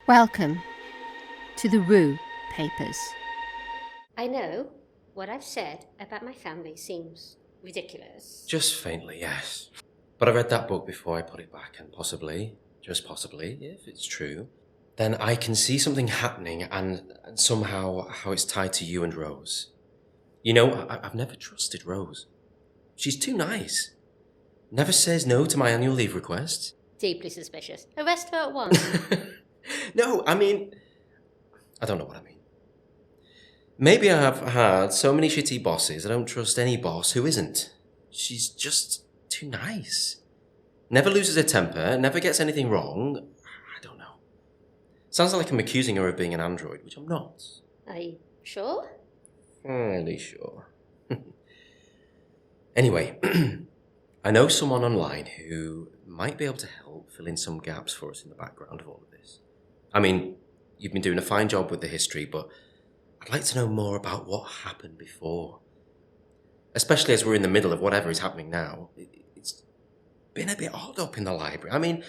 Welcome to the Rue Papers. I know what I've said about my family seems ridiculous. Just faintly, yes. But I read that book before I put it back, and possibly, just possibly, if it's true, then I can see something happening and somehow how it's tied to you and Rose. You know, I've never trusted Rose. She's too nice. Never says no to my annual leave requests. Deeply suspicious. Arrest her at once. No, I mean, I don't know what I mean. Maybe I have had so many shitty bosses, I don't trust any boss who isn't. She's just too nice. Never loses her temper, never gets anything wrong. I don't know. Sounds like I'm accusing her of being an android, which I'm not. Are you sure? Fairly sure. Anyway, I know someone online who might be able to help fill in some gaps for us in the background of all of this. I mean, you've been doing a fine job with the history, but I'd like to know more about what happened before. Especially as we're in the middle of whatever is happening now. It's been a bit odd up in the library. I mean,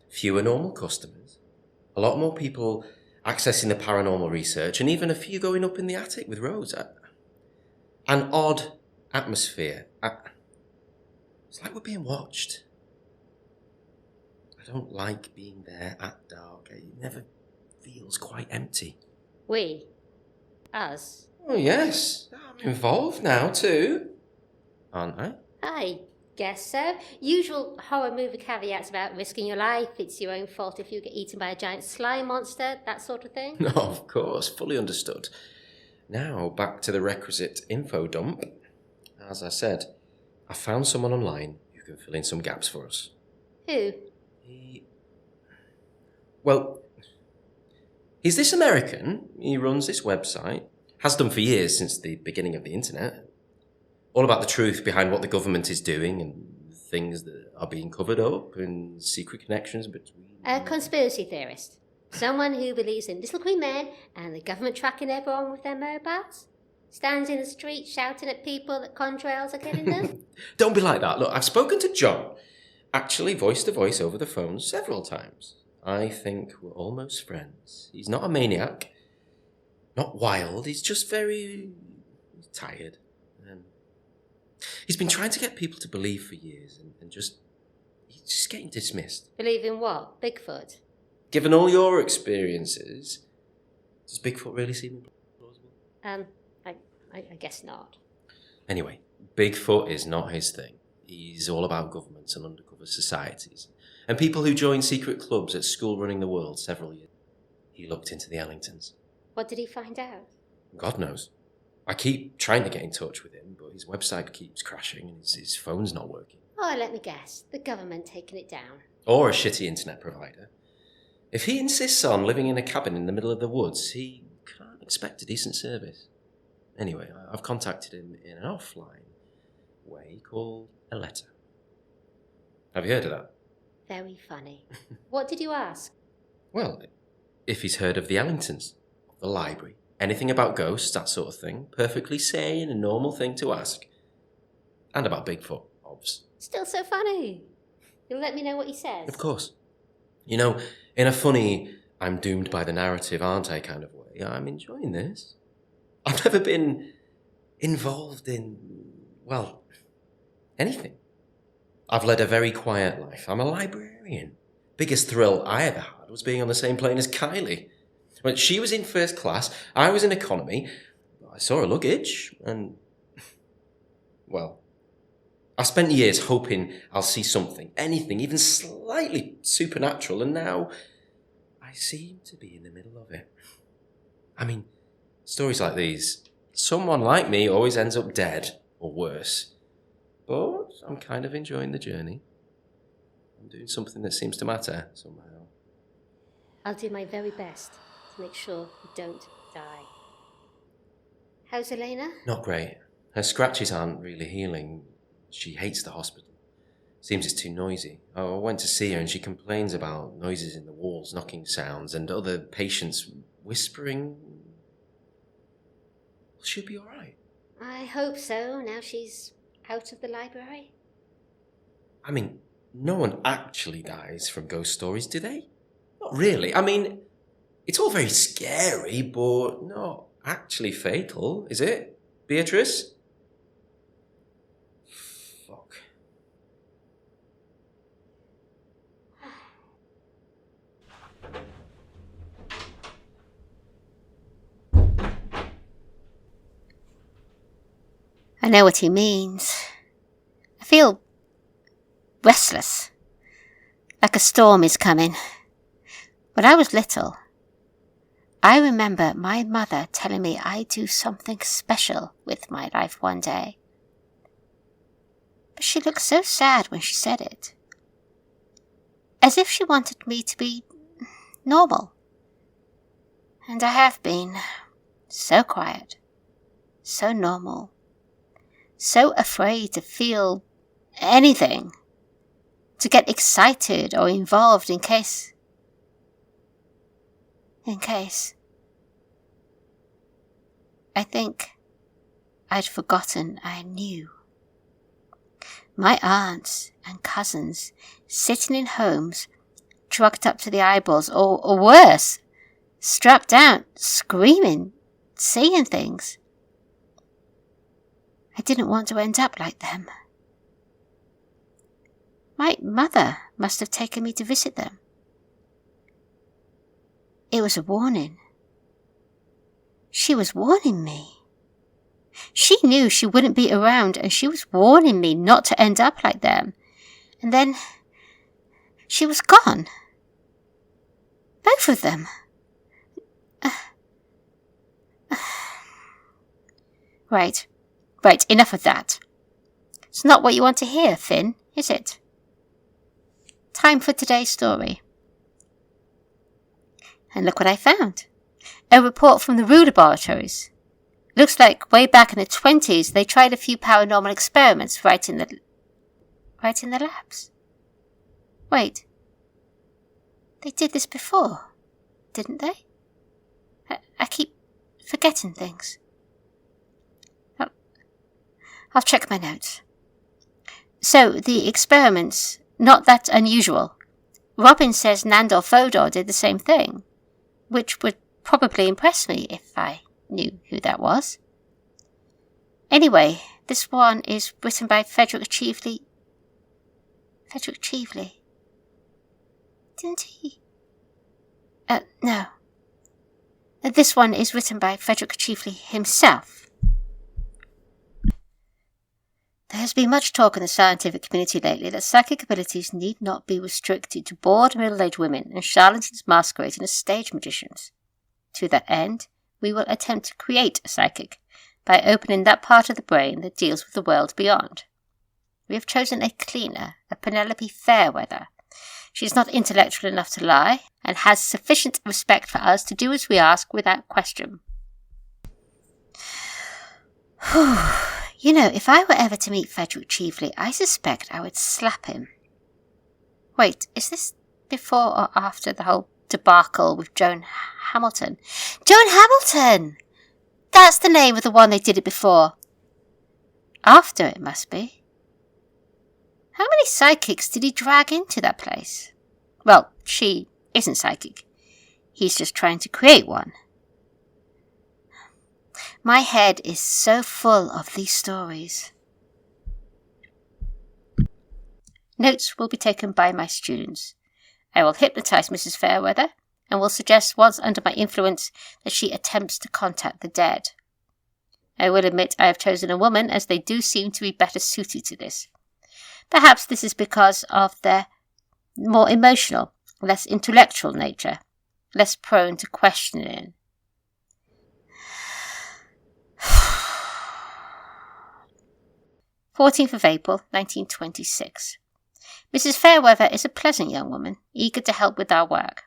fewer normal customers, a lot more people accessing the paranormal research, and even a few going up in the attic with Rose. An odd atmosphere. It's like we're being watched. I don't like being there at dark. It never feels quite empty. We? Us? Oh, yes. I'm involved now, too. Aren't I? I guess so. Usual horror movie caveats about risking your life, it's your own fault if you get eaten by a giant slime monster, that sort of thing. No, of course. Fully understood. Now, back to the requisite info dump. As I said, I found someone online who can fill in some gaps for us. Who? Well, he's this American. He runs this website. Has done for years since the beginning of the internet. All about the truth behind what the government is doing and things that are being covered up and secret connections between... A conspiracy theorist. Someone who believes in little green men and the government tracking everyone with their mobiles. Stands in the street shouting at people that contrails are killing them. Don't be like that. Look, I've spoken to John. Actually, voice to voice over the phone several times. I think we're almost friends. He's not a maniac. Not wild. He's just very tired. He's been trying to get people to believe for years and he's just getting dismissed. Believe in what? Bigfoot? Given all your experiences, does Bigfoot really seem plausible? I guess not. Anyway, Bigfoot is not his thing. He's all about governments and undercover societies and people who join secret clubs at school running the world several years. He looked into the Ellingtons. What did he find out? God knows. I keep trying to get in touch with him, but his website keeps crashing and his phone's not working. Oh, let me guess. The government taking it down. Or a shitty internet provider. If he insists on living in a cabin in the middle of the woods, he can't expect a decent service. Anyway, I've contacted him in an offline way called a letter. Have you heard of that? Very funny. What did you ask? Well, if he's heard of the Ellingtons, the library, anything about ghosts, that sort of thing, perfectly sane and normal thing to ask. And about Bigfoot, obvs. Still so funny. You'll let me know what he says? Of course. You know, in a funny, I'm doomed by the narrative, aren't I kind of way, I'm enjoying this. I've never been involved in, well, anything. I've led a very quiet life. I'm a librarian. Biggest thrill I ever had was being on the same plane as Kylie. When she was in first class, I was in economy. I saw her luggage, and, well, I spent years hoping I'll see something, anything, even slightly supernatural, and now I seem to be in the middle of it. I mean, stories like these, someone like me always ends up dead, or worse. But I'm kind of enjoying the journey. I'm doing something that seems to matter, somehow. I'll do my very best to make sure you don't die. How's Elena? Not great. Her scratches aren't really healing. She hates the hospital. Seems it's too noisy. I went to see her and she complains about noises in the walls, knocking sounds, and other patients whispering. She'll be all right. I hope so, now she's out of the library. I mean, no one actually dies from ghost stories, do they? Not really. I mean, It's all very scary, but not actually fatal, is it, Beatrice? Fuck. I know what he means. I feel restless, like a storm is coming. When I was little, I remember my mother telling me I'd do something special with my life one day. But she looked so sad when she said it, as if she wanted me to be normal. And I have been so quiet, so normal, so afraid to feel anything, to get excited or involved in case. I think I'd forgotten I knew. My aunts and cousins sitting in homes, drugged up to the eyeballs, or worse, strapped down, screaming, seeing things. I didn't want to end up like them. My mother must have taken me to visit them. It was a warning. She was warning me. She knew she wouldn't be around, and she was warning me not to end up like them. And then she was gone. Both of them. Right, enough of that. It's not what you want to hear, Finn, is it? Time for today's story. And look what I found. A report from the Rue laboratories. Looks like way back in the 1920s they tried a few paranormal experiments right in the labs. Wait. They did this before, didn't they? I keep forgetting things. I'll check my notes. So, the experiments, not that unusual. Robin says Nandor Fodor did the same thing, which would probably impress me if I knew who that was. Anyway, this one is written by Frederick Cheveley. Frederick Cheveley? Didn't he? No. This one is written by Frederick Cheveley himself. There has been much talk in the scientific community lately that psychic abilities need not be restricted to bored middle-aged women and charlatans masquerading as stage magicians. To that end, we will attempt to create a psychic by opening that part of the brain that deals with the world beyond. We have chosen a cleaner, a Penelope Fairweather. She is not intellectual enough to lie, and has sufficient respect for us to do as we ask without question. You know, if I were ever to meet Frederick Cheveley, I suspect I would slap him. Wait, is this before or after the whole debacle with Joan Hamilton? Joan Hamilton! That's the name of the one they did it before. After it must be. How many psychics did he drag into that place? Well, she isn't psychic. He's just trying to create one. My head is so full of these stories. Notes will be taken by my students. I will hypnotize Mrs. Fairweather and will suggest once under my influence that she attempts to contact the dead. I will admit I have chosen a woman, as they do seem to be better suited to this. Perhaps this is because of their more emotional, less intellectual nature, less prone to questioning. 14th of April, 1926. Mrs. Fairweather is a pleasant young woman, eager to help with our work.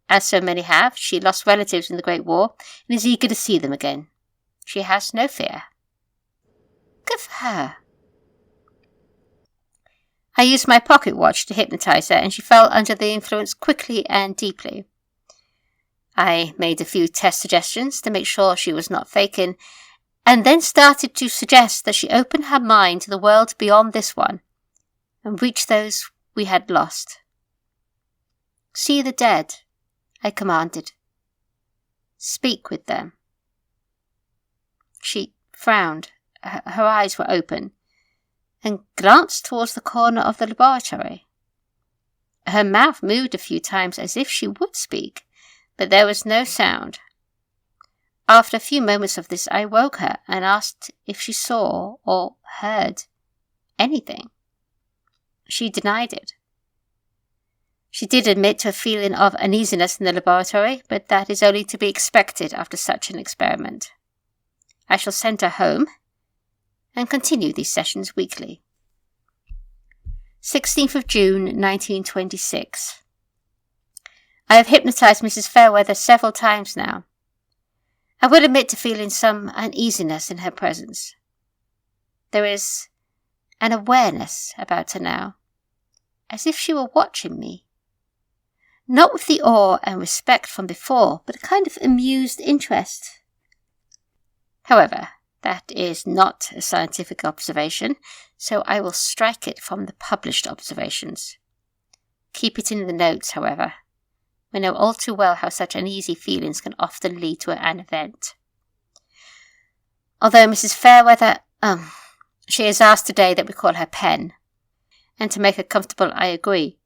As so many have, she lost relatives in the Great War and is eager to see them again. She has no fear. Good for her. I used my pocket watch to hypnotize her, and she fell under the influence quickly and deeply. I made a few test suggestions to make sure she was not faking, and then started to suggest that she open her mind to the world beyond this one, and reach those we had lost. See the dead, I commanded. speak with them. She frowned, her eyes were open, and glanced towards the corner of the laboratory. Her mouth moved a few times as if she would speak, but there was no sound. After a few moments of this, I woke her and asked if she saw or heard anything. She denied it. She did admit to a feeling of uneasiness in the laboratory, but that is only to be expected after such an experiment. I shall send her home and continue these sessions weekly. 16th of June, 1926. I have hypnotized Mrs. Fairweather several times now. I will admit to feeling some uneasiness in her presence. There is an awareness about her now, as if she were watching me. Not with the awe and respect from before, but a kind of amused interest. However, that is not a scientific observation, so I will strike it from the published observations. Keep it in the notes, however. We know all too well how such uneasy feelings can often lead to an event. Although Mrs. Fairweather, she has asked today that we call her Pen, and to make her comfortable I agree,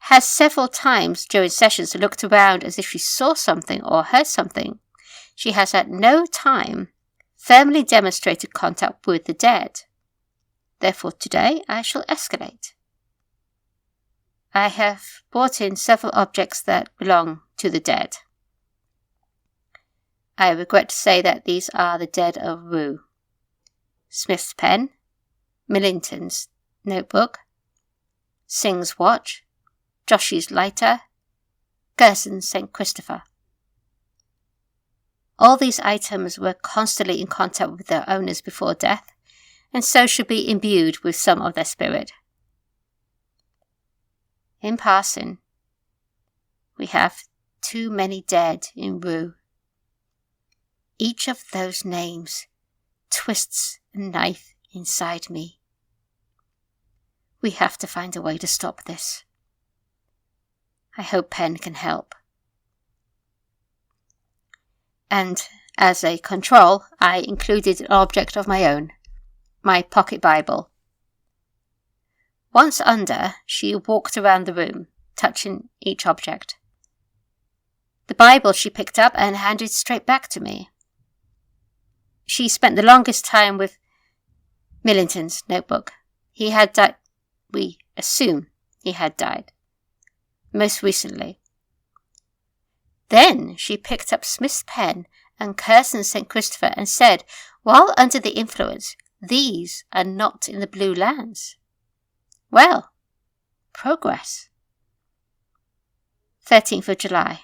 has several times during sessions looked around as if she saw something or heard something. She has at no time firmly demonstrated contact with the dead. Therefore today I shall escalate. I have brought in several objects that belong to the dead. I regret to say that these are the dead of Rue. Smith's pen, Millington's notebook, Singh's watch, Josh's lighter, Gerson's St. Christopher. All these items were constantly in contact with their owners before death, and so should be imbued with some of their spirit. In passing, we have too many dead in Rue. Each of those names twists a knife inside me. We have to find a way to stop this. I hope Pen can help. And as a control, I included an object of my own, my pocket Bible. Once under, she walked around the room, touching each object. The Bible she picked up and handed straight back to me. She spent the longest time with Millington's notebook. He had died. We assume he had died. Most recently. Then she picked up Smith's pen and Gerson's St. Christopher and said, while under the influence, these are not in the Blue Lands. Well, progress. 13th of July.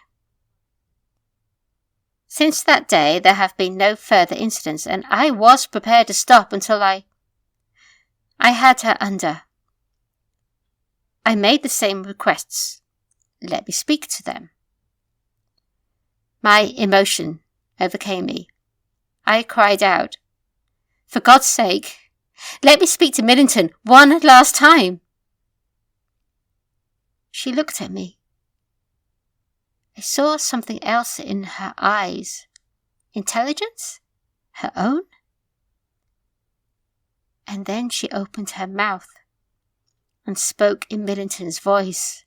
Since that day, there have been no further incidents, and I was prepared to stop until I had her under. I made the same requests. Let me speak to them. My emotion overcame me. I cried out, for God's sake, let me speak to Millington one last time. She looked at me. I saw something else in her eyes. Intelligence? Her own? And then she opened her mouth and spoke in Millington's voice.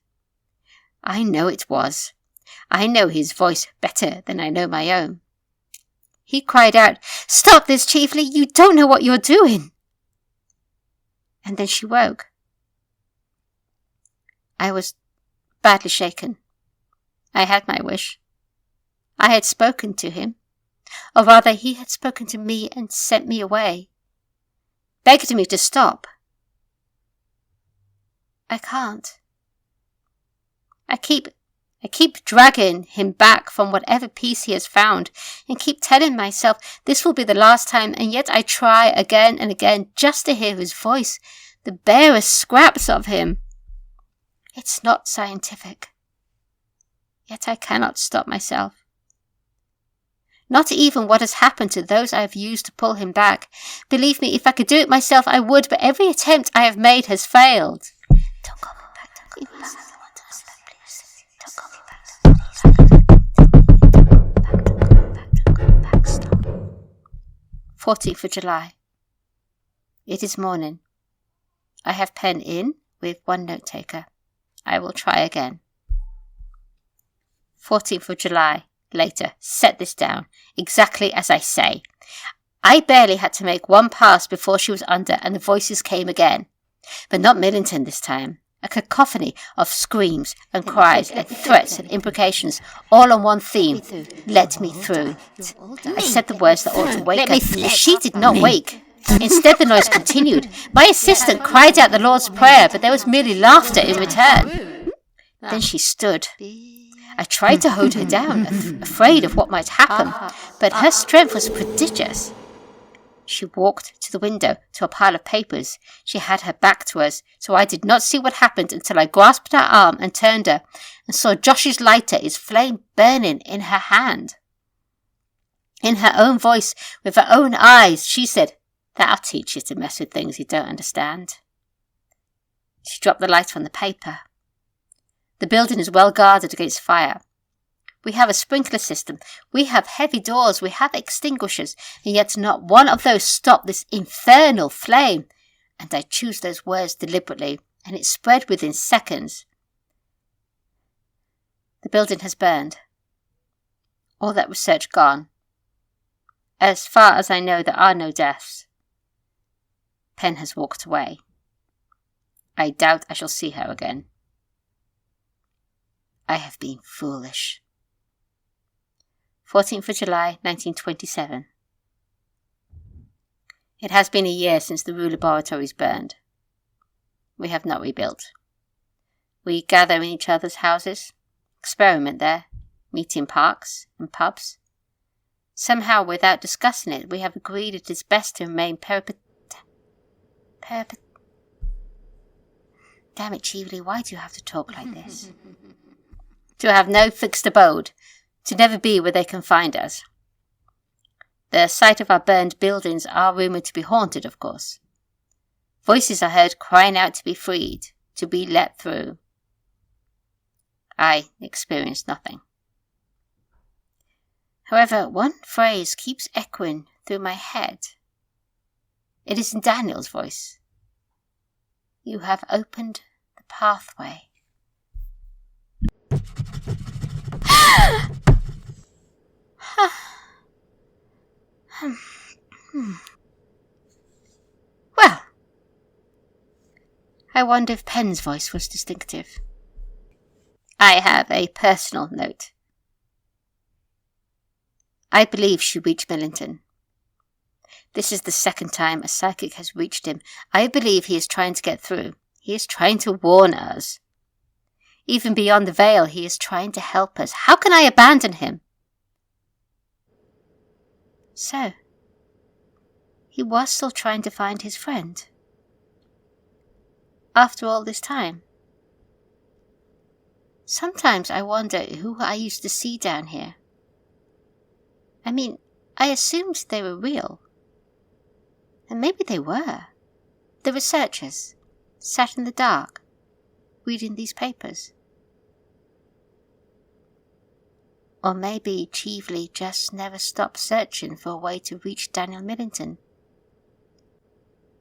I know it was. I know his voice better than I know my own. He cried out, "Stop this, Cheveley! You don't know what you're doing!" And then she woke. I was badly shaken. I had my wish. I had spoken to him, or rather he had spoken to me and sent me away, begged me to stop. I can't. I keep dragging him back from whatever peace he has found, and keep telling myself this will be the last time, and yet I try again and again just to hear his voice, the barest scraps of him. It's not scientific. Yet I cannot stop myself. Not even what has happened to those I have used to pull him back. Believe me, if I could do it myself, I would, but every attempt I have made has failed. Don't call me back, don't call me back. I want to respect, please. Don't call me back, don't call me back. 14th of July. It is morning. I have pen in with one note taker. I will try again. 14th of July. Later. Set this down. Exactly as I say. I barely had to make one pass before she was under and the voices came again. But not Millington this time. A cacophony of screams and cries and threats and imprecations, all on one theme. Let me through. I said the words that ought to wake her. She did not wake. Instead, the noise continued. My assistant cried out the Lord's Prayer, but there was merely laughter in return. Then she stood. I tried to hold her down, afraid of what might happen, but her strength was prodigious. She walked to the window, to a pile of papers. She had her back to us, so I did not see what happened until I grasped her arm and turned her, and saw Josh's lighter, its flame burning in her hand. In her own voice, with her own eyes, she said, "That'll teach you to mess with things you don't understand." She dropped the light on the paper. The building is well guarded against fire. We have a sprinkler system, we have heavy doors, we have extinguishers, and yet not one of those stopped this infernal flame. And I choose those words deliberately, and it spread within seconds. The building has burned. All that research gone. As far as I know, there are no deaths. Pen has walked away. I doubt I shall see her again. I have been foolish. 14th of July, 1927. It has been a year since the Rue laboratories burned. We have not rebuilt. We gather in each other's houses, experiment there, meet in parks and pubs. Somehow, without discussing it, we have agreed it is best to remain Damn it, Cheveley, why do you have to talk like this? To have no fixed abode, to never be where they can find us. The sight of our burned buildings are rumoured to be haunted, of course. Voices are heard crying out to be freed, to be let through. I experienced nothing. However, one phrase keeps echoing through my head. It is in Daniel's voice. You have opened the pathway. Well, I wonder if Pen's voice was distinctive. I have a personal note. I believe she reached Millington. This is the second time a psychic has reached him. I believe he is trying to get through. He is trying to warn us. Even beyond the veil, he is trying to help us. How can I abandon him? So, he was still trying to find his friend. After all this time. Sometimes I wonder who I used to see down here. I mean, I assumed they were real. And maybe they were. The researchers, sat in the dark, reading these papers. Or maybe Cheveley just never stopped searching for a way to reach Daniel Millington.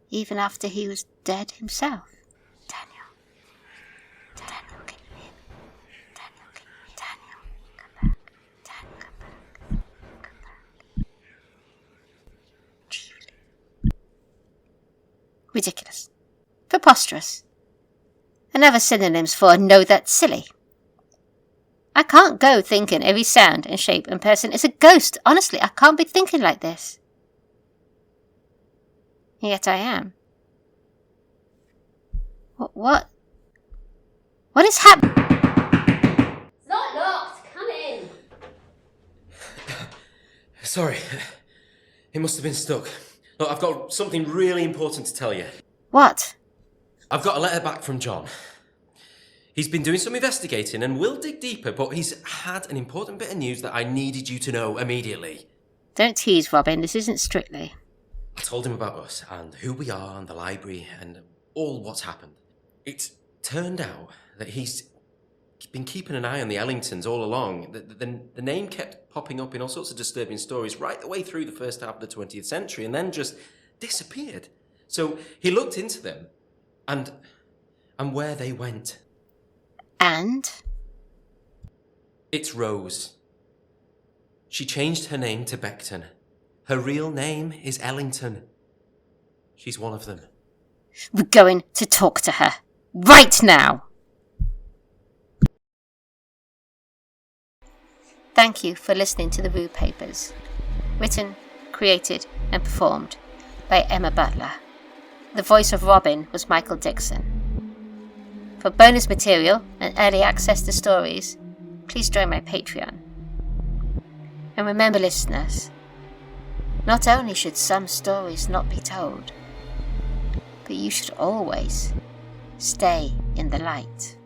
Even after he was dead himself. Daniel, can you hear me? Daniel, come back. Daniel, come back. Cheveley. Ridiculous. Preposterous. And other synonyms for no, that's silly. I can't go thinking every sound and shape and person is a ghost. Honestly, I can't be thinking like this. Yet I am. What is happening? It's not locked. Come in. Sorry. It must have been stuck. Look, I've got something really important to tell you. What? I've got a letter back from John. He's been doing some investigating and will dig deeper, but he's had an important bit of news that I needed you to know immediately. Don't tease, Robin. This isn't Strictly. I told him about us and who we are and the library and all what's happened. It's turned out that he's been keeping an eye on the Ellingtons all along. The name kept popping up in all sorts of disturbing stories right the way through the first half of the 20th century and then just disappeared. So he looked into them and where they went. And? It's Rose. She changed her name to Beckton. Her real name is Ellington. She's one of them. We're going to talk to her. Right now! Thank you for listening to the Rue Papers. Written, created and performed by Emma Butler. The voice of Robin was Michael Dixon. For bonus material and early access to stories, please join my Patreon. And remember, listeners, not only should some stories not be told, but you should always stay in the light.